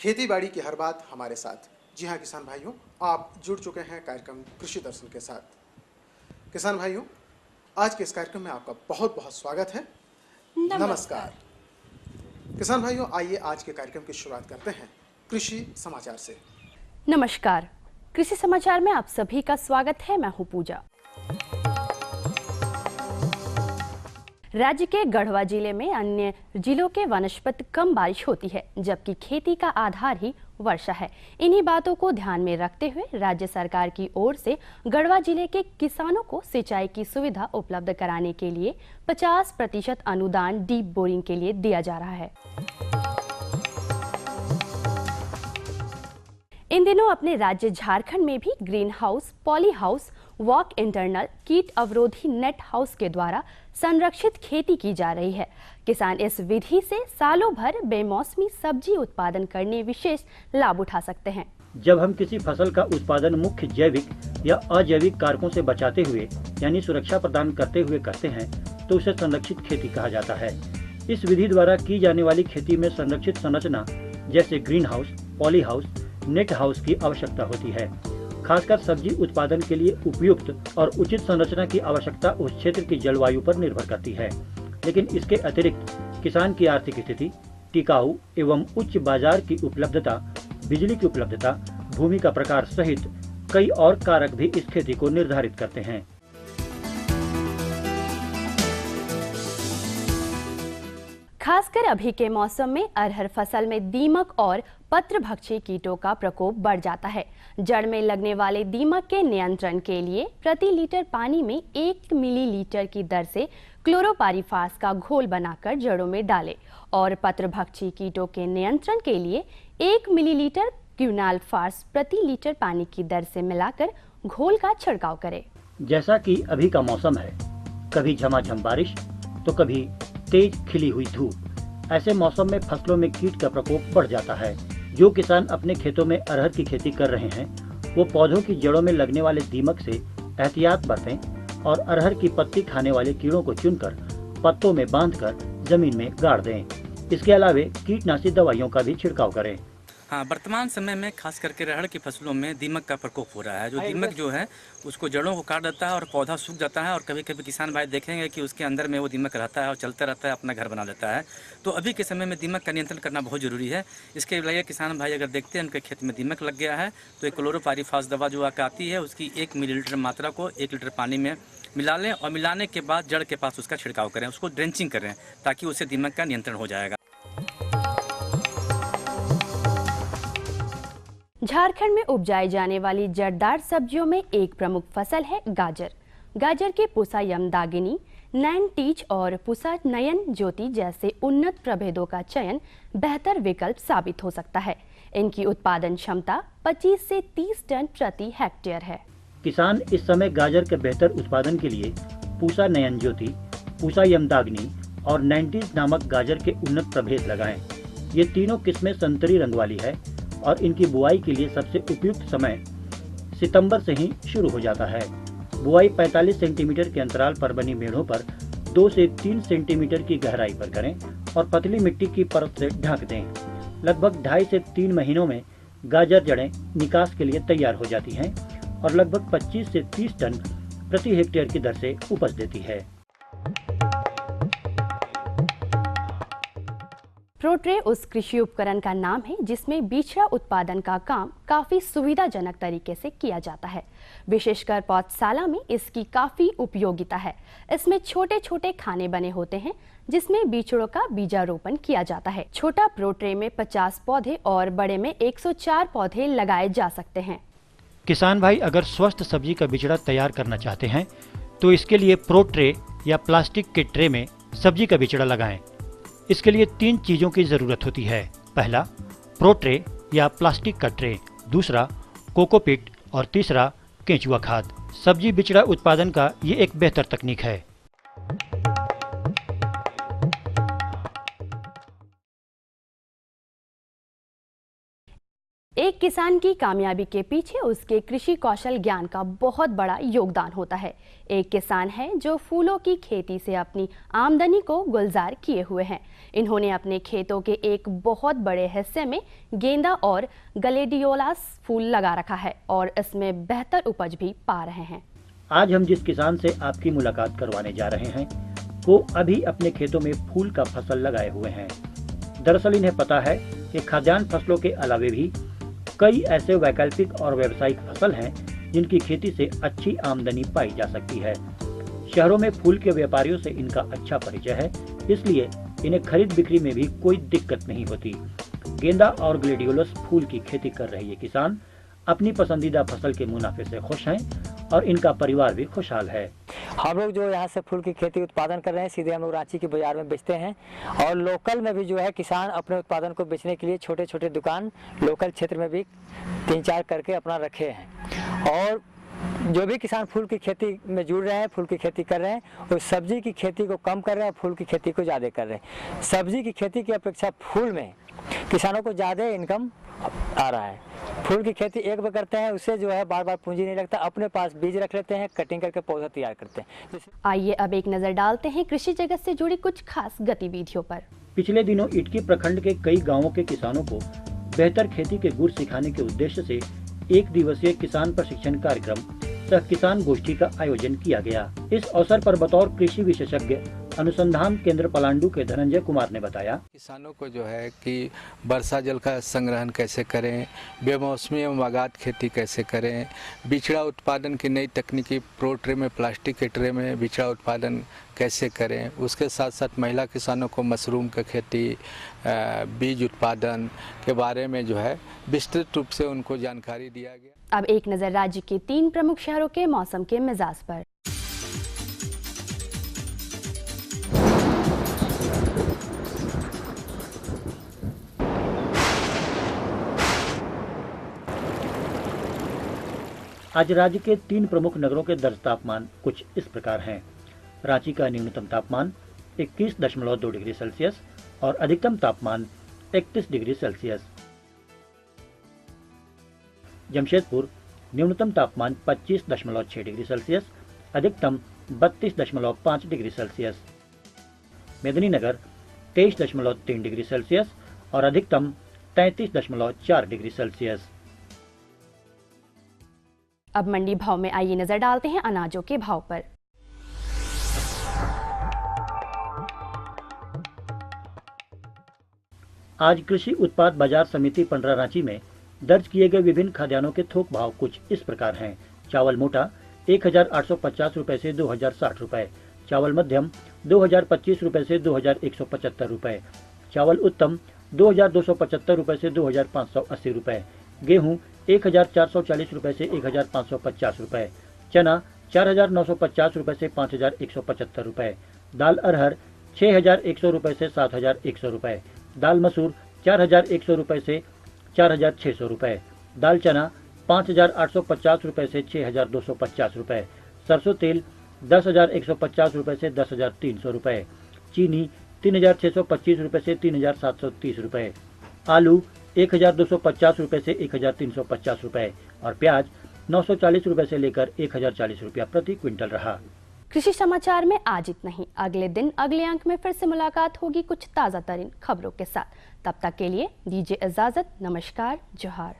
खेती बाड़ी की हर बात हमारे साथ। जी हाँ किसान भाइयों, आप जुड़ चुके हैं कार्यक्रम कृषि दर्शन के साथ। किसान भाइयों, आज के इस कार्यक्रम में आपका बहुत बहुत स्वागत है। नमस्कार। किसान भाइयों, आइए आज के कार्यक्रम की शुरुआत करते हैं कृषि समाचार से। नमस्कार, कृषि समाचार में आप सभी का स्वागत है। मैं हूं पूजा। राज्य के गढ़वा जिले में अन्य जिलों के वनस्पत कम बारिश होती है, जबकि खेती का आधार ही वर्षा है। इन्हीं बातों को ध्यान में रखते हुए राज्य सरकार की ओर से गढ़वा जिले के किसानों को सिंचाई की सुविधा उपलब्ध कराने के लिए 50% अनुदान डीप बोरिंग के लिए दिया जा रहा है। इन दिनों अपने राज्य झारखंड में भी green house, poly house, walk internal, कीट अवरोधी नेट हाउस के द्वारा संरक्षित खेती की जा रही है। किसान इस विधि से सालों भर बेमौसमी सब्जी उत्पादन करने विशेष लाभ उठा सकते हैं। जब हम किसी फसल का उत्पादन मुख्य जैविक या अजैविक कारकों से बचाते हुए यानी सुरक्षा प्रदान करते हुए करते हैं तो उसे संरक्षित खेती कहा जाता है। इस विधि द्वारा की जाने वाली खेती में संरक्षित संरचना जैसे green house, poly house, net house की आवश्यकता होती है। खासकर सब्जी उत्पादन के लिए उपयुक्त और उचित संरचना की आवश्यकता उस क्षेत्र की जलवायु पर निर्भर करती है। लेकिन इसके अतिरिक्त किसान की आर्थिक स्थिति, टिकाऊ एवं उच्च बाजार की उपलब्धता, बिजली की उपलब्धता, भूमि का प्रकार सहित कई और कारक भी इस खेती को निर्धारित करते हैं। खासकर अभी के मौसम में अरहर फसल में दीमक और पत्रभक्षी कीटों का प्रकोप बढ़ जाता है। जड़ में लगने वाले दीमक के नियंत्रण के लिए प्रति लीटर पानी में 1 मिलीलीटर की दर से क्लोरोपाइरीफास का घोल बनाकर जड़ों में डालें और पत्रभक्षी कीटों के नियंत्रण के लिए 1 मिलीलीटर क्विनालफास प्रति लीटर पानी की दर से मिलाकर घोल का छिड़काव करें। जैसा कि अभी का मौसम है, कभी झमाझम बारिश तो कभी तेज खिली हुई धूप। ऐसे मौसम में फसलों में कीट का प्रकोप बढ़ जाता है। जो किसान अपने खेतों में अरहर की खेती कर रहे हैं वो पौधों की जड़ों में लगने वाले दीमक से एहतियात बरतें और अरहर की पत्ती खाने वाले कीड़ों को चुनकर पत्तों में बांधकर जमीन में गाड़ दें। इसके अलावा कीटनाशी दवाइयों का भी छिड़काव करें। हाँ, वर्तमान समय में खास करके अरहर की फसलों में दीमक का प्रकोप हो रहा है। जो दीमक जो है उसको जड़ों को काट देता है और पौधा सूख जाता है और कभी कभी किसान भाई देखेंगे कि उसके अंदर में वो दीमक रहता है और चलता रहता है, अपना घर बना लेता है। तो अभी के समय में दीमक का नियंत्रण करना बहुत ज़रूरी है। इसके लिए किसान भाई अगर देखते हैं उनके खेत में दीमक लग गया है तो एक क्लोरोपाइरीफास दवा जो आती है उसकी 1 मिलीलीटर मात्रा को 1 लीटर पानी में मिला लें और मिलाने के बाद जड़ के पास उसका छिड़काव करें, उसको ड्रेंचिंग करें ताकि उससे दीमक का नियंत्रण हो जाएगा। झारखंड में उपजाई जाने वाली जड़दार सब्जियों में एक प्रमुख फसल है गाजर। गाजर के पुसा यमदागिनी, नयन टीच और पुसा नयन ज्योति जैसे उन्नत प्रभेदों का चयन बेहतर विकल्प साबित हो सकता है। इनकी उत्पादन क्षमता 25 से 30 टन प्रति हेक्टेयर है। किसान इस समय गाजर के बेहतर उत्पादन के लिए पूसा नयन ज्योति, पूसा यमदाग्नि और 90 नामक गाजर के उन्नत प्रभेद लगाएं। ये तीनों किस्में संतरी रंग वाली है और इनकी बुआई के लिए सबसे उपयुक्त समय सितंबर से ही शुरू हो जाता है। बुआई 45 सेंटीमीटर के अंतराल पर बनी मेढ़ों पर 2 से 3 सेंटीमीटर की गहराई पर करें और पतली मिट्टी की परत से ढक दें। लगभग 2.5 से 3 महीनों में गाजर जड़ें निकास के लिए तैयार हो जाती हैं और लगभग 25 से 30 टन प्रति हेक्टेयर की दर से उपज देती है। प्रोट्रे उस कृषि उपकरण का नाम है जिसमें बिचड़ा उत्पादन का काम काफी सुविधाजनक तरीके से किया जाता है। विशेषकर पौधशाला में इसकी काफी उपयोगिता है। इसमें छोटे छोटे खाने बने होते हैं जिसमें बिचड़ों का बीजारोपण किया जाता है। छोटा प्रोट्रे में 50 पौधे और बड़े में 104 पौधे लगाए जा सकते हैं। किसान भाई अगर स्वस्थ सब्जी का बिचड़ा तैयार करना चाहते हैं तो इसके लिए प्रोट्रे या प्लास्टिक के ट्रे में सब्जी का बिचड़ा लगाएं। इसके लिए 3 चीजों की जरूरत होती है। पहला, प्रोट्रे या प्लास्टिक का ट्रे, दूसरा कोकोपीट और तीसरा केंचुआ खाद। सब्जी बिचड़ा उत्पादन का ये एक बेहतर तकनीक है। एक किसान की कामयाबी के पीछे उसके कृषि कौशल ज्ञान का बहुत बड़ा योगदान होता है। एक किसान है जो फूलों की खेती से अपनी आमदनी को गुलजार किए हुए हैं। इन्होंने अपने खेतों के एक बहुत बड़े हिस्से में गेंदा और ग्लेडियोलस फूल लगा रखा है और इसमें बेहतर उपज भी पा रहे हैं। आज हम जिस किसान से आपकी मुलाकात करवाने जा रहे हैं वो अभी अपने खेतों में फूल का फसल लगाए हुए हैं। दरअसल इन्हें पता है कि खाद्यान्न फसलों के अलावे भी कई ऐसे वैकल्पिक और व्यावसायिक फसल हैं जिनकी खेती से अच्छी आमदनी पाई जा सकती है। शहरों में फूल के व्यापारियों से इनका अच्छा परिचय है, इसलिए इन्हें खरीद बिक्री में भी कोई दिक्कत नहीं होती। गेंदा और ग्लेडियोलस फूल की खेती कर रहे ये किसान अपनी पसंदीदा फसल के मुनाफे से खुश हैं और इनका परिवार भी खुशहाल है। हम लोग जो यहाँ से फूल की खेती उत्पादन कर रहे हैं, सीधे हम लोग रांची के बाजार में बेचते हैं और लोकल में भी जो है किसान अपने उत्पादन को बेचने के लिए छोटे छोटे दुकान लोकल क्षेत्र में भी 3-4 करके अपना रखे हैं। और जो भी किसान फूल की खेती में जुड़ रहे हैं, फूल की खेती कर रहे हैं, वो सब्जी की खेती को कम कर रहे हैं, फूल की खेती को ज़्यादा कर रहे हैं। सब्जी की खेती की अपेक्षा फूल में किसानों को ज़्यादा इनकम आ रहा है। फूल की खेती एक बार करते हैं, उससे जो है बार बार पूंजी नहीं लगता, अपने पास बीज रख लेते हैं, कटिंग करके पौधा तैयार करते हैं। आइए अब एक नजर डालते हैं कृषि जगत से जुड़ी कुछ खास गतिविधियों पर। पिछले दिनों इटकी प्रखंड के कई गांवों के किसानों को बेहतर खेती के गुर सिखाने के उद्देश्य से 1 दिवसीय किसान प्रशिक्षण कार्यक्रम सह किसान गोष्ठी का आयोजन किया गया। इस अवसर पर बतौर कृषि विशेषज्ञ अनुसंधान केंद्र पलांडू के धनंजय कुमार ने बताया, किसानों को जो है कि वर्षा जल का संग्रहण कैसे करें, बेमौसमी एवं बागात खेती कैसे करें, बिचड़ा उत्पादन की नई तकनीकी प्रो ट्रे में, प्लास्टिक के ट्रे में बिचड़ा उत्पादन कैसे करें, उसके साथ साथ महिला किसानों को मशरूम की खेती, बीज उत्पादन के बारे में जो है विस्तृत रूप से उनको जानकारी दिया गया। अब एक नजर राज्य के 3 प्रमुख शहरों के मौसम के मिजाज पर। आज राज्य के 3 प्रमुख नगरों के दर्ज तापमान कुछ इस प्रकार हैं। रांची का न्यूनतम तापमान 21.2 डिग्री सेल्सियस और अधिकतम तापमान 31 डिग्री सेल्सियस। जमशेदपुर न्यूनतम तापमान 25.6 डिग्री सेल्सियस, अधिकतम 32.5 degree Celsius. Medininagar 23.3 degree Celsius और अधिकतम 33.4 डिग्री सेल्सियस। अब मंडी भाव में आइए नजर डालते हैं अनाजों के भाव पर। आज कृषि उत्पाद बाजार समिति पंडरा रांची में दर्ज किए गए विभिन्न खाद्यान्नों के थोक भाव कुछ इस प्रकार हैं। चावल मोटा 1850 रुपए से 2060 रुपए, चावल मध्यम 2025 रुपए से 2175 रुपए, चावल उत्तम 2275 रुपए से 2580 रुपए, गेहूं 1440 रुपए से 1550 रुपए, चना 4950 रुपए से 5175 रुपए, दाल अरहर 6100 रुपए से 7100 रुपए, दाल मसूर 4100 रुपए से 4600 रुपए, दाल चना 5850 रुपए से 6250 रुपए, सरसों तेल 10150 रुपए से 10300 रुपए, चीनी 3625 रुपए से 3730 रुपए, आलू 1250 रुपए से 1350 रुपए और प्याज 940 रुपए से लेकर 1040 रुपया प्रति क्विंटल रहा। कृषि समाचार में आज इतना ही। अगले दिन अगले अंक में फिर से मुलाकात होगी कुछ ताज़ा तरीन खबरों के साथ। तब तक के लिए दीजिए इजाजत। नमस्कार, जोहार।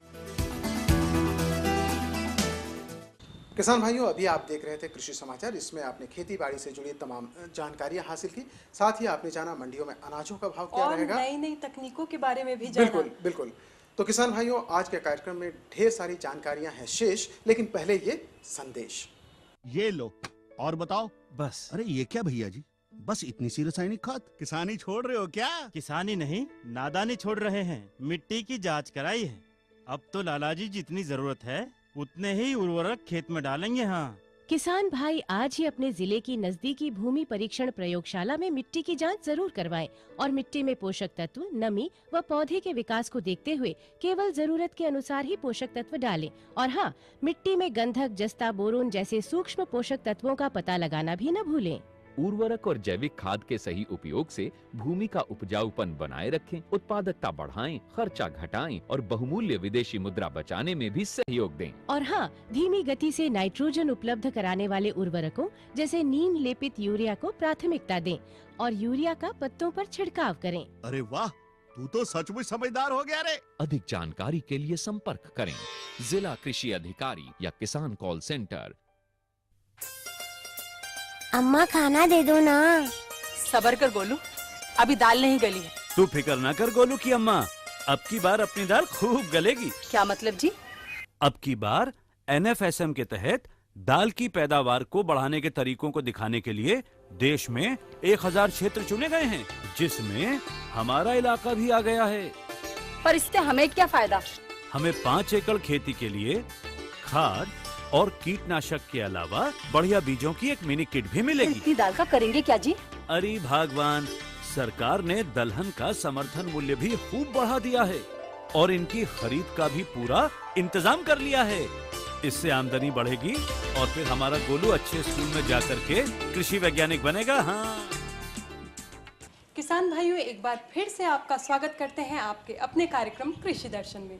किसान भाइयों, अभी आप देख रहे थे कृषि समाचार। इसमें आपने खेती बाड़ी से जुड़ी तमाम जानकारियां हासिल की। साथ ही आपने जाना मंडियों में अनाजों का भाव क्या रहेगा, नई नई तकनीकों के बारे में भी जाना। बिल्कुल बिल्कुल। तो किसान भाइयों, आज के कार्यक्रम में ढेर सारी जानकारियां हैं शेष, लेकिन पहले ये संदेश। ये लो और बताओ। बस। अरे ये क्या भैया जी, बस इतनी सी रासायनिक खाद? किसानी छोड़ रहे हो क्या? किसानी नहीं, नादानी छोड़ रहे हैं। मिट्टी की जांच कराई है। अब तो लालाजी जितनी जरूरत है उतने ही उर्वरक खेत में डालेंगे। हाँ, किसान भाई आज ही अपने जिले की नजदीकी भूमि परीक्षण प्रयोगशाला में मिट्टी की जांच जरूर करवाएं और मिट्टी में पोषक तत्व, नमी व पौधे के विकास को देखते हुए केवल जरूरत के अनुसार ही पोषक तत्व डालें। और हाँ, मिट्टी में गंधक, जस्ता, बोरोन जैसे सूक्ष्म पोषक तत्वों का पता लगाना भी न भूलें। उर्वरक और जैविक खाद के सही उपयोग से भूमि का उपजाऊपन बनाए रखें, उत्पादकता बढ़ाएं, खर्चा घटाएं और बहुमूल्य विदेशी मुद्रा बचाने में भी सहयोग दें। और हाँ, धीमी गति से नाइट्रोजन उपलब्ध कराने वाले उर्वरकों जैसे नीम लेपित यूरिया को प्राथमिकता दें और यूरिया का पत्तों पर छिड़काव करें। अरे वाह, तू तो सचमुच समझदार हो गया रे। अधिक जानकारी के लिए संपर्क करें जिला कृषि अधिकारी या किसान कॉल सेंटर। अम्मा खाना दे दो ना। सबर कर गोलू, अभी दाल नहीं गली है। तू फिक्र ना कर गोलू की अम्मा, अब की बार अपनी दाल खूब गलेगी। क्या मतलब जी? अब की बार NFSM के तहत दाल की पैदावार को बढ़ाने के तरीकों को दिखाने के लिए देश में 1000 क्षेत्र चुने गए हैं, जिसमें हमारा इलाका भी आ गया है। पर इससे हमें क्या फायदा? हमें 5 एकड़ खेती के लिए खाद और कीटनाशक के अलावा बढ़िया बीजों की एक मिनी किट भी मिलेगी। इतनी दाल का करेंगे क्या जी? अरे भगवान, सरकार ने दलहन का समर्थन मूल्य भी खूब बढ़ा दिया है और इनकी खरीद का भी पूरा इंतजाम कर लिया है। इससे आमदनी बढ़ेगी और फिर हमारा गोलू अच्छे स्कूल में जाकर के कृषि वैज्ञानिक बनेगा। हाँ किसान भाइयों, एक बार फिर से आपका स्वागत करते हैं आपके अपने कार्यक्रम कृषि दर्शन में।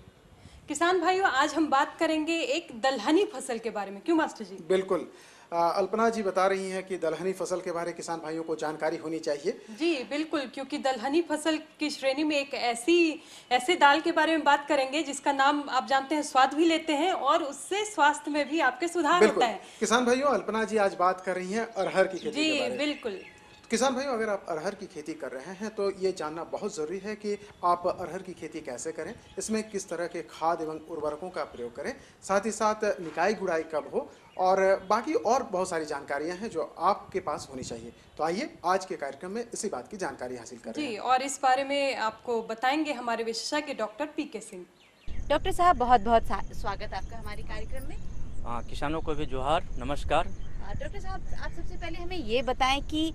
किसान भाइयों, आज हम बात करेंगे एक दलहनी फसल के बारे में। क्यों मास्टर जी? बिल्कुल, अल्पना जी बता रही हैं कि दलहनी फसल के बारे में किसान भाइयों को जानकारी होनी चाहिए। जी बिल्कुल, क्योंकि दलहनी फसल की श्रेणी में एक ऐसे दाल के बारे में बात करेंगे जिसका नाम आप जानते हैं, स्वाद भी लेते हैं और उससे स्वास्थ्य में भी आपके सुधार होता है। किसान भाइयों, अल्पना जी आज बात कर रही हैं अरहर की खेती के बारे में। बिल्कुल किसान भाइयों, अगर आप अरहर की खेती कर रहे हैं तो ये जानना बहुत ज़रूरी है कि आप अरहर की खेती कैसे करें, इसमें किस तरह के खाद एवं उर्वरकों का प्रयोग करें, साथ ही साथ निकाई गुड़ाई कब हो और बाकी और बहुत सारी जानकारियां हैं जो आपके पास होनी चाहिए। तो आइए आज के कार्यक्रम में इसी बात की जानकारी हासिल करें। जी, और इस बारे में आपको बताएंगे हमारे विशेषज्ञ डॉक्टर PK सिंह। डॉक्टर साहब, बहुत बहुत स्वागत आपका हमारे कार्यक्रम में। किसानों को भी जोहार, नमस्कार। डॉक्टर साहब, आप सबसे पहले हमें ये बताएं कि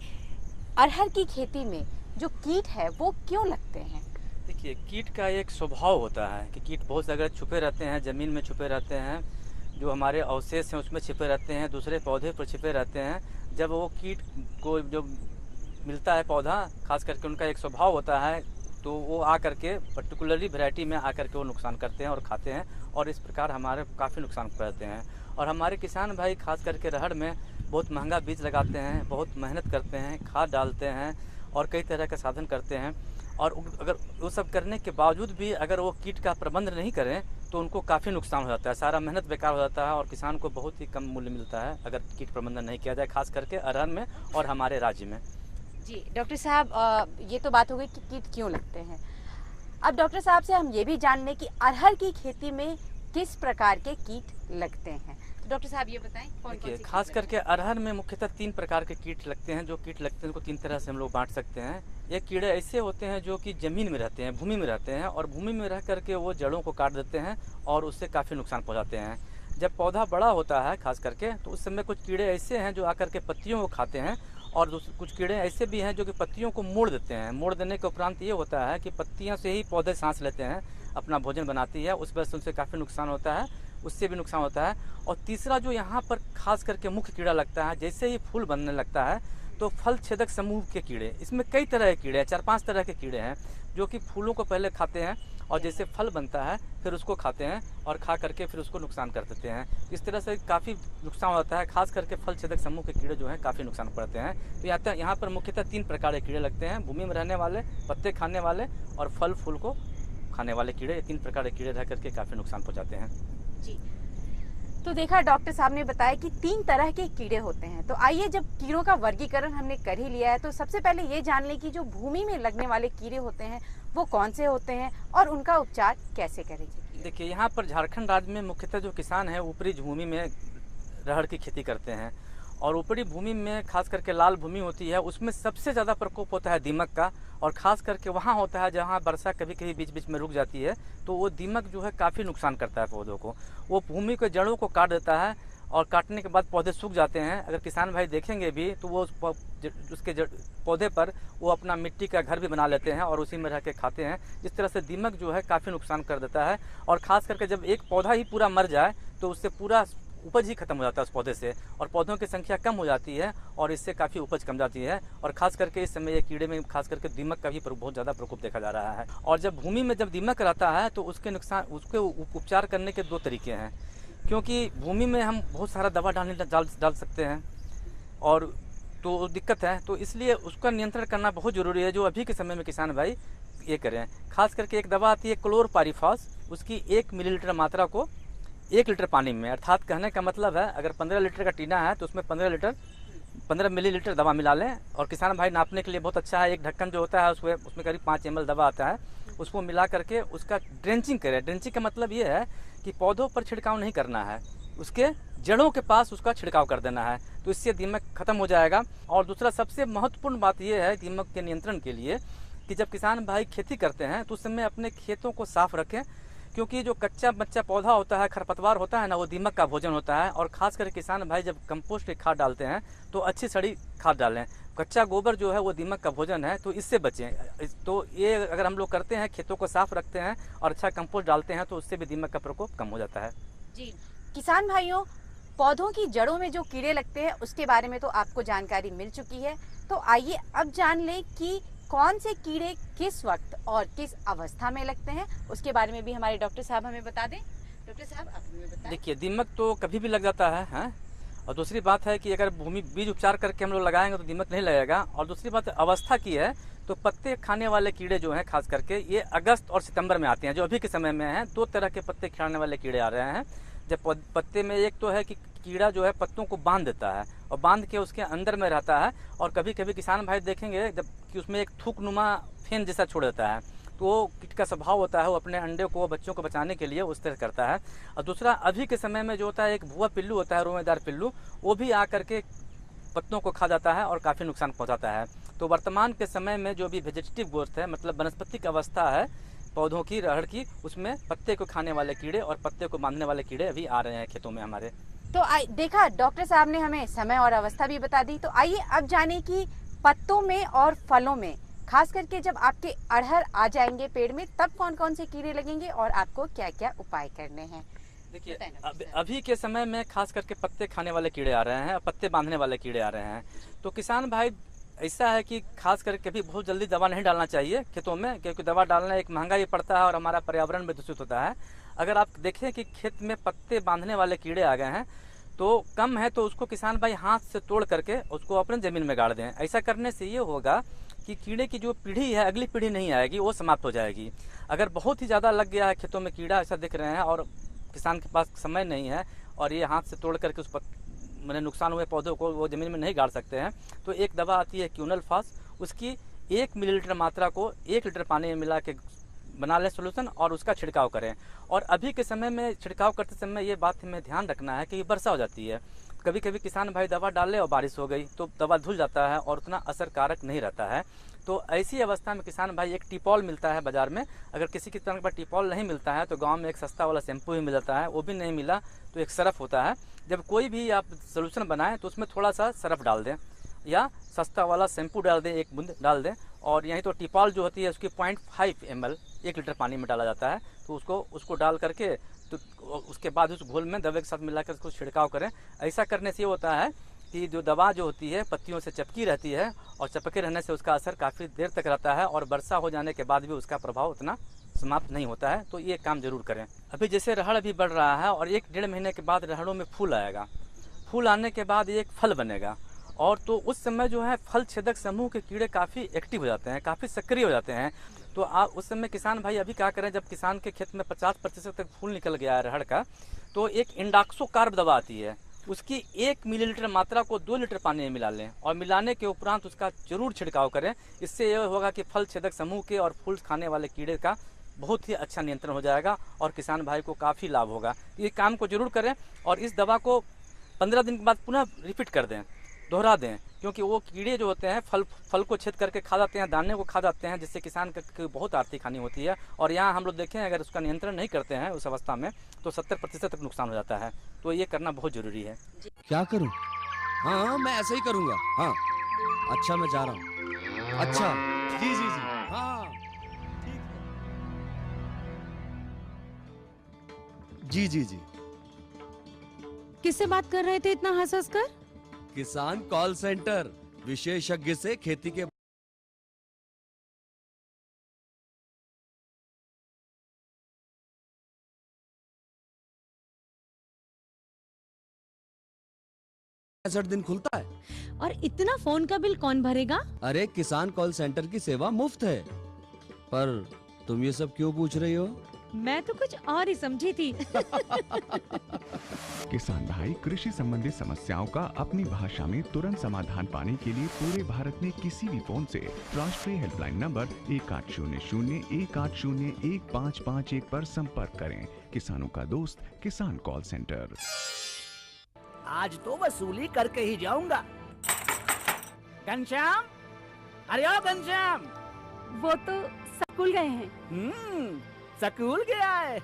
अरहर की खेती में जो कीट है वो क्यों लगते हैं? देखिए, कीट का एक स्वभाव होता है कि कीट बहुत जगह छुपे रहते हैं, ज़मीन में छुपे रहते हैं, जो हमारे अवशेष हैं उसमें छिपे रहते हैं, दूसरे पौधे पर छिपे रहते हैं। जब वो कीट को जो मिलता है पौधा, खास करके उनका एक स्वभाव होता है, तो वो आकर के पर्टिकुलरली वैरायटी में आकर के वो नुकसान करते हैं और खाते हैं और इस प्रकार हमारे काफ़ी नुकसान करते हैं। और हमारे किसान भाई खास करके अरहर में बहुत महंगा बीज लगाते हैं, बहुत मेहनत करते हैं, खाद डालते हैं और कई तरह के साधन करते हैं, और अगर वो सब करने के बावजूद भी अगर वो कीट का प्रबंधन नहीं करें तो उनको काफ़ी नुकसान हो जाता है, सारा मेहनत बेकार हो जाता है और किसान को बहुत ही कम मूल्य मिलता है अगर कीट प्रबंधन नहीं किया जाए, खास करके अरहर में और हमारे राज्य में। जी डॉक्टर साहब, ये तो बात हो गई कि कीट क्यों लगते हैं। अब डॉक्टर साहब से हम ये भी जान लें कि अरहर की खेती में किस प्रकार के कीट लगते हैं। तो डॉक्टर साहब ये बताएं कौन कौन से खास करके अरहर में मुख्यतः 3 प्रकार के कीट लगते हैं। जो कीट लगते हैं उनको 3 तरह से हम लोग बांट सकते हैं। ये कीड़े ऐसे होते हैं जो कि ज़मीन में रहते हैं, भूमि में रहते हैं और भूमि में रह करके वो जड़ों को काट देते हैं और उससे काफ़ी नुकसान पहुँचाते हैं। जब पौधा बड़ा होता है खास करके, तो उस समय कुछ कीड़े ऐसे हैं जो आकर के पत्तियों को खाते हैं और कुछ कीड़े ऐसे भी हैं जो कि पत्तियों को मोड़ देते हैं। मोड़ देने के उपरांत ये होता है कि पत्तियों से ही पौधे सांस लेते हैं, अपना भोजन बनाती है, उस वजह से उनसे काफ़ी नुकसान होता है, उससे भी नुकसान होता है। और तीसरा जो यहाँ पर खास करके मुख्य कीड़ा लगता है, जैसे ही फूल बनने लगता है तो फल छेदक समूह के कीड़े, इसमें कई तरह के कीड़े हैं, 4-5 तरह के कीड़े हैं जो कि फूलों को पहले खाते हैं और जैसे फल बनता है फिर उसको खाते हैं और खा करके फिर उसको नुकसान कर देते हैं। इस तरह से काफ़ी नुकसान होता है, खास करके फल छेदक समूह के कीड़े जो हैं काफ़ी नुकसान पड़ते हैं। तो यहाँ पर मुख्यतः 3 प्रकार के कीड़े लगते हैं, भूमि में रहने वाले, पत्ते खाने वाले और फल फूल को खाने वाले कीड़े। 3 प्रकार के कीड़े रह करके काफ़ी नुकसान पहुँचाते हैं। जी, तो देखा डॉक्टर साहब ने बताया कि 3 तरह के कीड़े होते हैं। तो आइए, जब कीड़ों का वर्गीकरण हमने कर ही लिया है तो सबसे पहले ये जान लें कि जो भूमि में लगने वाले कीड़े होते हैं वो कौन से होते हैं और उनका उपचार कैसे करेंगे। देखिए, यहाँ पर झारखंड राज्य में मुख्यतः जो किसान हैं ऊपरी भूमि में अरहर की खेती करते हैं और ऊपरी भूमि में खास करके लाल भूमि होती है, उसमें सबसे ज़्यादा प्रकोप होता है दीमक का। और ख़ास करके वहाँ होता है जहाँ वर्षा कभी कभी बीच बीच में रुक जाती है, तो वो दीमक जो है काफ़ी नुकसान करता है पौधों को। वो भूमि के जड़ों को काट देता है और काटने के बाद पौधे सूख जाते हैं। अगर किसान भाई देखेंगे भी तो वो उसके पौधे पर वो अपना मिट्टी का घर भी बना लेते हैं और उसी में रह के खाते हैं। इस तरह से दीमक जो है काफ़ी नुकसान कर देता है और ख़ास करके जब एक पौधा ही पूरा मर जाए तो उससे पूरा उपज ही खत्म हो जाता है उस पौधे से, और पौधों की संख्या कम हो जाती है और इससे काफ़ी उपज कम जाती है। और खास करके इस समय ये कीड़े में खास करके दीमक का भी बहुत ज़्यादा प्रकोप देखा जा रहा है। और जब भूमि में जब दीमक रहता है तो उसके नुकसान, उसके उपचार करने के 2 तरीके हैं, क्योंकि भूमि में हम बहुत सारा दवा डाल सकते हैं और तो दिक्कत है, तो इसलिए उसका नियंत्रण करना बहुत ज़रूरी है, जो अभी के समय में किसान भाई ये करें। खास करके एक दवा आती है क्लोरपाइरीफॉस, उसकी 1 मिलीलीटर मात्रा को 1 लीटर पानी में, अर्थात कहने का मतलब है अगर 15 लीटर का टीना है तो उसमें 15 मिलीलीटर दवा मिला लें। और किसान भाई नापने के लिए बहुत अच्छा है, एक ढक्कन जो होता है उसमें करीब 5 ml दवा आता है, उसको मिला करके उसका ड्रेंचिंग करें। ड्रेंचिंग का मतलब ये है कि पौधों पर छिड़काव नहीं करना है, उसके जड़ों के पास उसका छिड़काव कर देना है, तो इससे दीमक खत्म हो जाएगा। और दूसरा सबसे महत्वपूर्ण बात यह है दीमक के नियंत्रण के लिए कि जब किसान भाई खेती करते हैं तो उस समय अपने खेतों को साफ रखें, क्योंकि जो कच्चा बच्चा पौधा होता है, खरपतवार होता है ना, वो दीमक का भोजन होता है। और खास कर किसान भाई जब कंपोस्ट की खाद डालते हैं तो अच्छी सड़ी खाद डालें। कच्चा गोबर जो है वो दीमक का भोजन है, तो इससे बचें। तो ये अगर हम लोग करते हैं, खेतों को साफ रखते हैं और अच्छा कंपोस्ट डालते हैं तो उससे भी दीमक का प्रकोप कम हो जाता है। जी किसान भाइयों, पौधों की जड़ों में जो कीड़े लगते हैं उसके बारे में तो आपको जानकारी मिल चुकी है, तो आइए अब जान लें कि कौन से कीड़े किस वक्त और किस अवस्था में लगते हैं, उसके बारे में भी हमारे डॉक्टर साहब हमें बता दें। डॉक्टर साहब आप हमें बताएं। देखिए दीमक तो कभी भी लग जाता है, और दूसरी बात है कि अगर भूमि बीज उपचार करके हम लोग लगाएंगे तो दीमक नहीं लगेगा। और दूसरी बात अवस्था की है, तो पत्ते खाने वाले कीड़े जो हैं खास करके ये अगस्त और सितंबर में आते हैं, जो अभी के समय में हैं। 2 तरह के पत्ते खाने वाले कीड़े आ रहे हैं। जब पत्ते में एक तो है कि कीड़ा जो है पत्तों को बांध देता है और बांध के उसके अंदर में रहता है, और कभी कभी किसान भाई देखेंगे जब कि उसमें एक थूकनुमा फेन जैसा छोड़ देता है, तो वो कीट का स्वभाव होता है, वो अपने अंडे को बच्चों को बचाने के लिए उस तरह करता है। और दूसरा अभी के समय में जो होता है एक भुआ पिल्लू होता है, रोएदार पिल्लू, वो भी आकर के पत्तों को खा जाता है और काफ़ी नुकसान पहुंचाता है। तो वर्तमान के समय में जो भी वेजिटेटिव ग्रोथ है, मतलब वनस्पतिक अवस्था है पौधों की, रहड़ की, उसमें पत्ते को खाने वाले कीड़े और पत्ते को बांधने वाले कीड़े अभी आ रहे हैं खेतों में हमारे। तो देखा डॉक्टर साहब ने हमें समय और अवस्था भी बता दी, तो आइए अब जाने कि पत्तों में और फलों में खास करके जब आपके अरहर आ जाएंगे पेड़ में तब कौन कौन से कीड़े लगेंगे और आपको क्या क्या उपाय करने हैं। देखिए अभी के समय में खास करके पत्ते खाने वाले कीड़े आ रहे हैं और पत्ते बांधने वाले कीड़े आ रहे हैं। तो किसान भाई ऐसा है कि खास करके भी बहुत जल्दी दवा नहीं डालना चाहिए खेतों में, क्योंकि दवा डालना एक महंगा ही पड़ता है और हमारा पर्यावरण भी दूषित होता है। अगर आप देखें कि खेत में पत्ते बांधने वाले कीड़े आ गए हैं तो कम है तो उसको किसान भाई हाथ से तोड़ करके उसको अपने ज़मीन में गाड़ दें। ऐसा करने से ये होगा कि कीड़े की जो पीढ़ी है, अगली पीढ़ी नहीं आएगी, वो समाप्त हो जाएगी। अगर बहुत ही ज़्यादा लग गया है खेतों में कीड़ा, ऐसा दिख रहे हैं और किसान के पास समय नहीं है और ये हाथ से तोड़ करके उस मैंने नुकसान हुए पौधों को वो ज़मीन में नहीं गाड़ सकते हैं, तो एक दवा आती है क्यूनलफास, उसकी 1 मिलीलीटर मात्रा को 1 लीटर पानी में मिला के बना लें सोल्यूशन और उसका छिड़काव करें। और अभी के समय में छिड़काव करते समय ये बात हमें ध्यान रखना है कि वर्षा हो जाती है, कभी कभी किसान भाई दवा डाल ले और बारिश हो गई तो दवा धुल जाता है और उतना असरकारक नहीं रहता है। तो ऐसी अवस्था में किसान भाई एक टिपॉल मिलता है बाजार में, अगर किसी किसान के पास टिपॉल नहीं मिलता है तो गांव में एक सस्ता वाला शैम्पू ही मिल जाता है, वो भी नहीं मिला तो एक सरफ होता है। जब कोई भी आप सोल्यूशन बनाएं तो उसमें थोड़ा सा सरफ डाल दें या सस्ता वाला शैम्पू डाल दें, 1 बूंद डाल दें। और यहीं तो टिपॉल जो होती है उसकी 0.5 ml 1 लीटर पानी में डाला जाता है, तो उसको डाल करके तो उसके बाद उस घोल में दवा के साथ मिलाकर उसको छिड़काव करें। ऐसा करने से ये होता है कि जो दवा जो होती है पत्तियों से चिपकी रहती है और चिपके रहने से उसका असर काफ़ी देर तक रहता है और वर्षा हो जाने के बाद भी उसका प्रभाव उतना समाप्त नहीं होता है। तो ये काम जरूर करें। अभी जैसे रहड़ अभी बढ़ रहा है और 1-1.5 महीने के बाद रहड़ों में फूल आएगा, फूल आने के बाद एक फल बनेगा और तो उस समय जो है फल छेदक समूह के कीड़े काफ़ी एक्टिव हो जाते हैं, काफ़ी सक्रिय हो जाते हैं। तो आप उस समय किसान भाई अभी क्या करें, जब किसान के खेत में 50% तक फूल निकल गया है रहड़ का, तो एक इंडाक्सोकार्ब दवा आती है, उसकी 1 मिलीलीटर मात्रा को 2 लीटर पानी में मिला लें और मिलाने के उपरांत उसका जरूर छिड़काव करें। इससे यह होगा कि फल छेदक समूह के और फूल खाने वाले कीड़े का बहुत ही अच्छा नियंत्रण हो जाएगा और किसान भाई को काफ़ी लाभ होगा। ये काम को जरूर करें और इस दवा को 15 दिन के बाद पुनः रिपीट कर दें, दोहरा दें, क्योंकि वो कीड़े जो होते हैं फल को छेद करके खा जाते हैं, दाने को खा जाते हैं, जिससे किसान की बहुत आर्थिक हानि होती है। और यहाँ हम लोग देखें अगर उसका नियंत्रण नहीं करते हैं उस अवस्था में तो 70% तक नुकसान हो जाता है। तो ये करना बहुत जरूरी है। क्या करूं? हाँ मैं ऐसे ही करूंगा। हाँ अच्छा मैं जा रहा हूँ। अच्छा जी जी जी हाँ जी जी जी किससे बात कर रहे थे इतना हंस हंस कर? किसान कॉल सेंटर, विशेषज्ञ से खेती के दिन खुलता है। और इतना फोन का बिल कौन भरेगा? अरे किसान कॉल सेंटर की सेवा मुफ्त है। पर तुम ये सब क्यों पूछ रही हो? मैं तो कुछ और ही समझी थी। किसान भाई कृषि संबंधित समस्याओं का अपनी भाषा में तुरंत समाधान पाने के लिए पूरे भारत में किसी भी फोन से राष्ट्रीय हेल्पलाइन नंबर 1800-1801-551 पर संपर्क करें। किसानों का दोस्त किसान कॉल सेंटर। आज तो वसूली करके ही जाऊंगा। घनश्याम, अरे ओ घनश्याम, वो तो स्कूल गए हैं। स्कूल गया है।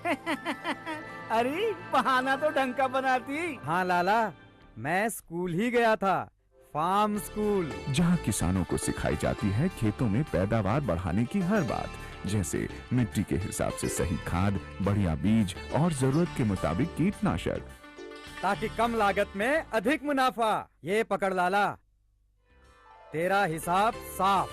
अरे बहाना तो ढंग का बनाती। हाँ लाला, मैं स्कूल ही गया था, फार्म स्कूल, जहाँ किसानों को सिखाई जाती है खेतों में पैदावार बढ़ाने की हर बात, जैसे मिट्टी के हिसाब से सही खाद, बढ़िया बीज और जरूरत के मुताबिक कीटनाशक, ताकि कम लागत में अधिक मुनाफा। ये पकड़ लाला, तेरा हिसाब साफ।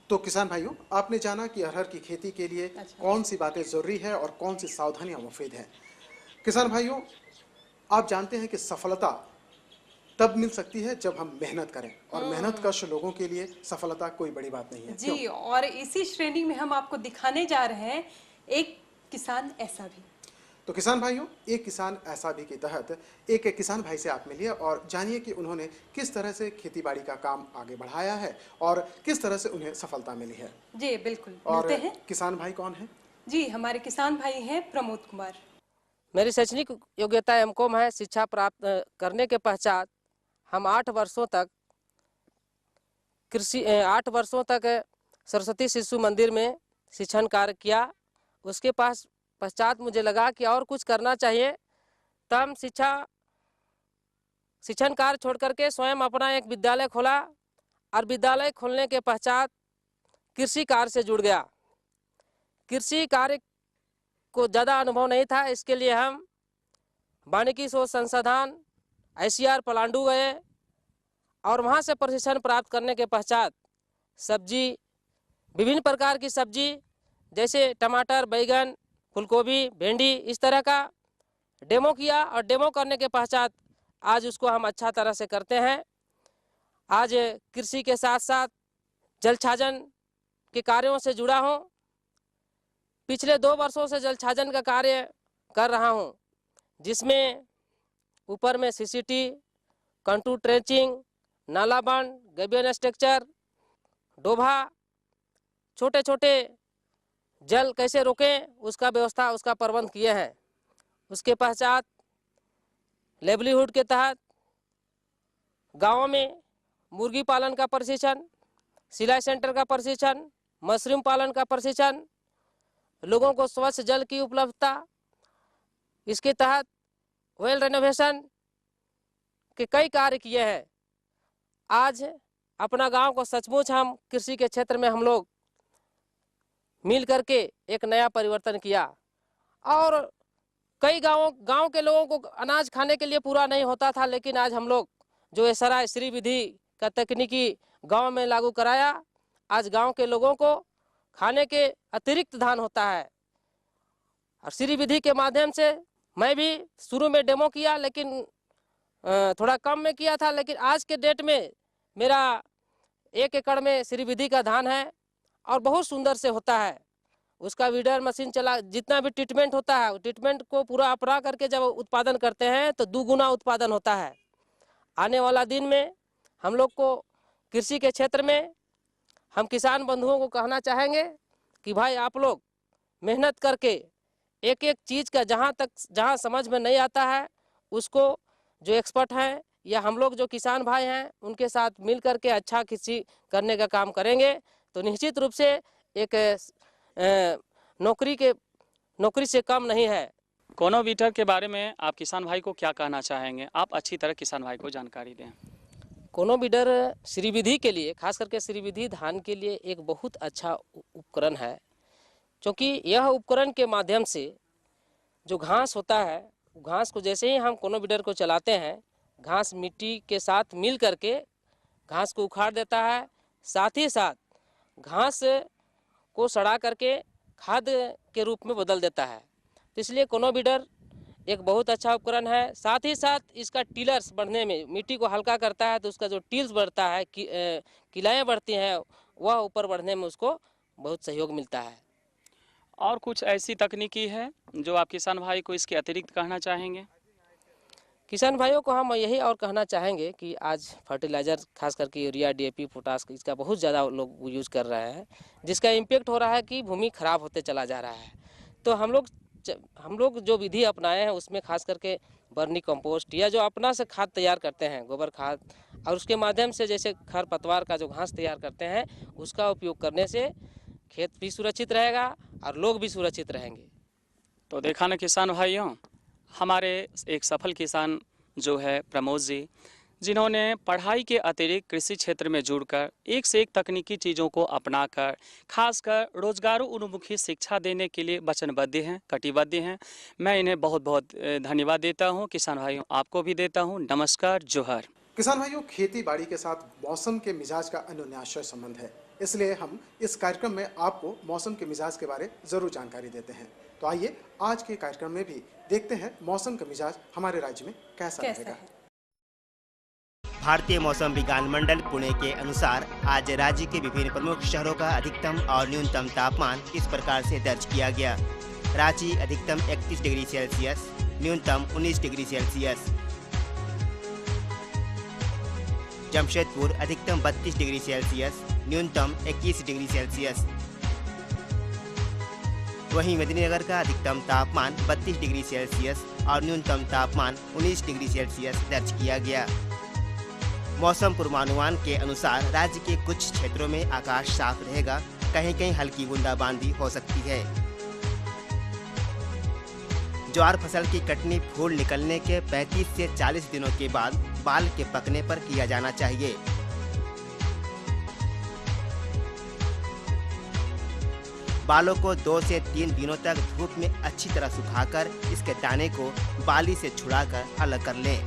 तो किसान भाइयों, आपने जाना कि अरहर की खेती के लिए कौन सी बातें जरूरी है और कौन सी सावधानियां मुफीद हैं। किसान भाइयों, आप जानते हैं कि सफलता तब मिल सकती है जब हम मेहनत करें, और मेहनतकश लोगों के लिए सफलता कोई बड़ी बात नहीं है। जी, और इसी श्रेणी में हम आपको दिखाने जा रहे हैं एक किसान ऐसा भी। तो किसान भाइयों, एक किसान ऐसा भी के तहत एक किसान भाई से आप मिलिए और जानिए कि उन्होंने किस तरह से खेतीबाड़ी का काम आगे बढ़ाया है और किस तरह से उन्हें सफलता मिली है। जी बिल्कुल, और मिलते हैं। किसान भाई कौन है? जी, हमारे किसान भाई हैं प्रमोद कुमार। मेरी शैक्षणिक योग्यता एमकॉम है। शिक्षा प्राप्त करने के पश्चात हम 8 वर्षों तक सरस्वती शिशु मंदिर में शिक्षण कार्य किया। उसके पश्चात मुझे लगा कि और कुछ करना चाहिए, तब शिक्षण कार्य छोड़ करके स्वयं अपना एक विद्यालय खोला, और विद्यालय खोलने के पश्चात कृषि कार्य से जुड़ गया। कृषि कार्य को ज़्यादा अनुभव नहीं था, इसके लिए हम वानिकी शोध संस्थान ICR पलांडू गए, और वहाँ से प्रशिक्षण प्राप्त करने के पश्चात सब्जी, विभिन्न प्रकार की सब्जी जैसे टमाटर, बैगन, फूलगोभी, भिंडी, इस तरह का डेमो किया, और डेमो करने के पश्चात आज उसको हम अच्छा तरह से करते हैं। आज कृषि के साथ साथ जल छाजन के कार्यों से जुड़ा हूँ। पिछले 2 वर्षों से जल छाजन का कार्य कर रहा हूँ, जिसमें ऊपर में CCT, कंटूर ट्रेंचिंग, नाला बंद, गैबियन स्ट्रक्चर, डोभा, छोटे छोटे जल कैसे रोकें उसका व्यवस्था, उसका प्रबंध किए हैं। उसके पश्चात लेवलीहुड के तहत गाँव में मुर्गी पालन का प्रशिक्षण, सिलाई सेंटर का प्रशिक्षण, मशरूम पालन का प्रशिक्षण, लोगों को स्वच्छ जल की उपलब्धता, इसके तहत वेल रेनोवेशन के कई कार्य किए हैं। आज अपना गांव को सचमुच हम कृषि के क्षेत्र में हम लोग मिल करके एक नया परिवर्तन किया, और कई गांव के लोगों को अनाज खाने के लिए पूरा नहीं होता था, लेकिन आज हम लोग जो SRI श्री विधि का तकनीकी गांव में लागू कराया, आज गांव के लोगों को खाने के अतिरिक्त धान होता है। और श्री विधि के माध्यम से मैं भी शुरू में डेमो किया, लेकिन थोड़ा कम में किया था, लेकिन आज के डेट में मेरा 1 एकड़ में श्री विधि का धान है, और बहुत सुंदर से होता है। उसका वीडर मशीन चला, जितना भी ट्रीटमेंट होता है, ट्रीटमेंट को पूरा अपरा करके जब उत्पादन करते हैं तो 2 गुना उत्पादन होता है। आने वाला दिन में हम लोग को कृषि के क्षेत्र में हम किसान बंधुओं को कहना चाहेंगे कि भाई आप लोग मेहनत करके एक एक चीज़ का जहाँ समझ में नहीं आता है, उसको जो एक्सपर्ट हैं या हम लोग जो किसान भाई हैं उनके साथ मिल करके अच्छा कृषि करने का काम करेंगे, तो निश्चित रूप से एक नौकरी से कम नहीं है। कोनोवीटर के बारे में आप किसान भाई को क्या कहना चाहेंगे? आप अच्छी तरह किसान भाई को जानकारी दें। कोनोवीडर श्री विधि के लिए, खास करके श्री विधि धान के लिए एक बहुत अच्छा उपकरण है, क्योंकि यह उपकरण के माध्यम से जो घास होता है, घास को जैसे ही हम कोनो बीडर को चलाते हैं, घास मिट्टी के साथ मिल करके घास को उखाड़ देता है, साथ ही साथ घास को सड़ा करके खाद के रूप में बदल देता है। तो इसलिए कोनो बीडर एक बहुत अच्छा उपकरण है। साथ ही साथ इसका टिलर्स बढ़ने में, मिट्टी को हल्का करता है तो उसका जो टिल्स बढ़ता है, किलाएँ बढ़ती हैं, वह ऊपर बढ़ने में उसको बहुत सहयोग मिलता है। और कुछ ऐसी तकनीकी है जो आप किसान भाई को इसके अतिरिक्त कहना चाहेंगे? किसान भाइयों को हम यही और कहना चाहेंगे कि आज फर्टिलाइज़र खास करके यूरिया, DAP, पोटास, इसका बहुत ज़्यादा लोग यूज़ कर रहे हैं, जिसका इम्पेक्ट हो रहा है कि भूमि खराब होते चला जा रहा है। तो हम लोग जो विधि अपनाए हैं उसमें खास करके वर्मी कंपोस्ट या जो अपना से खाद तैयार करते हैं, गोबर खाद, और उसके माध्यम से जैसे खरपतवार का जो घास तैयार करते हैं, उसका उपयोग करने से खेत भी सुरक्षित रहेगा और लोग भी सुरक्षित रहेंगे। तो देखा ना किसान भाइयों, हमारे एक सफल किसान जो है प्रमोद जी, जिन्होंने पढ़ाई के अतिरिक्त कृषि क्षेत्र में जुड़कर एक से एक तकनीकी चीज़ों को अपनाकर खासकर रोजगारों उन्मुखी शिक्षा देने के लिए वचनबद्ध हैं, कटिबद्ध हैं। मैं इन्हें बहुत बहुत धन्यवाद देता हूं। किसान भाइयों, आपको भी देता हूं नमस्कार, जोहर। किसान भाइयों, खेती बाड़ी के साथ मौसम के मिजाज का अन्योन्याश्रय संबंध है, इसलिए हम इस कार्यक्रम में आपको मौसम के मिजाज के बारे जरूर जानकारी देते हैं। तो आइए आज के कार्यक्रम में भी देखते हैं मौसम का मिजाज हमारे राज्य में कैसा रहेगा। भारतीय मौसम विज्ञान मंडल पुणे के अनुसार आज राज्य के विभिन्न प्रमुख शहरों का अधिकतम और न्यूनतम तापमान इस प्रकार से दर्ज किया गया। रांची अधिकतम 31 डिग्री सेल्सियस, न्यूनतम 19 डिग्री सेल्सियस। जमशेदपुर अधिकतम 32 डिग्री सेल्सियस, न्यूनतम 21 डिग्री सेल्सियस। वहीं मेदिनीनगर का अधिकतम तापमान 32 डिग्री सेल्सियस और न्यूनतम तापमान 19 डिग्री सेल्सियस दर्ज किया गया। मौसम पूर्वानुमान के अनुसार राज्य के कुछ क्षेत्रों में आकाश साफ रहेगा, कहीं कहीं हल्की बूंदाबांदी हो सकती है। ज्वार फसल की कटनी फूल निकलने के 35 से 40 दिनों के बाद बाल के पकने पर किया जाना चाहिए। बालों को 2 से 3 दिनों तक धूप में अच्छी तरह सुखाकर इसके दाने को बाली से छुड़ाकर अलग कर लें।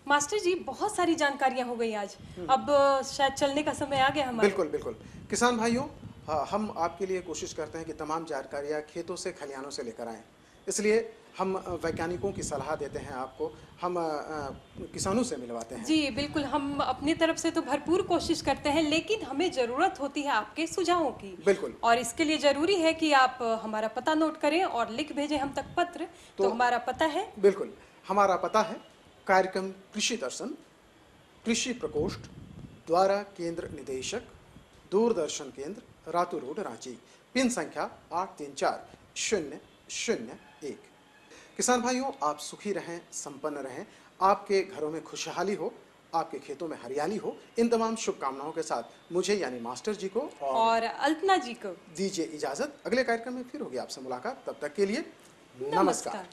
मास्टर जी, बहुत सारी जानकारियां हो गई आज। अब शायद चलने का समय आ गया हमारा। बिल्कुल बिल्कुल। किसान भाइयों, हम आपके लिए कोशिश करते हैं कि तमाम जानकारियां खेतों से, खलिहानों से लेकर आएं। इसलिए हम वैज्ञानिकों की सलाह देते हैं आपको, हम किसानों से मिलवाते हैं। जी बिल्कुल, हम अपनी तरफ से तो भरपूर कोशिश करते हैं, लेकिन हमें ज़रूरत होती है आपके सुझावों की। बिल्कुल। और इसके लिए ज़रूरी है कि आप हमारा पता नोट करें और लिख भेजें हम तक पत्र। तो हमारा पता है, बिल्कुल, हमारा पता है कार्यक्रम कृषि दर्शन, कृषि प्रकोष्ठ, द्वारा केंद्र निदेशक, दूरदर्शन केंद्र, रातू रोड, रांची, पिन संख्या 834001। किसान भाइयों, आप सुखी रहें, संपन्न रहें, आपके घरों में खुशहाली हो, आपके खेतों में हरियाली हो। इन तमाम शुभकामनाओं के साथ मुझे यानी मास्टर जी को और अल्पना जी को दीजिए इजाजत। अगले कार्यक्रम में फिर होगी आपसे मुलाकात, तब तक के लिए नमस्कार।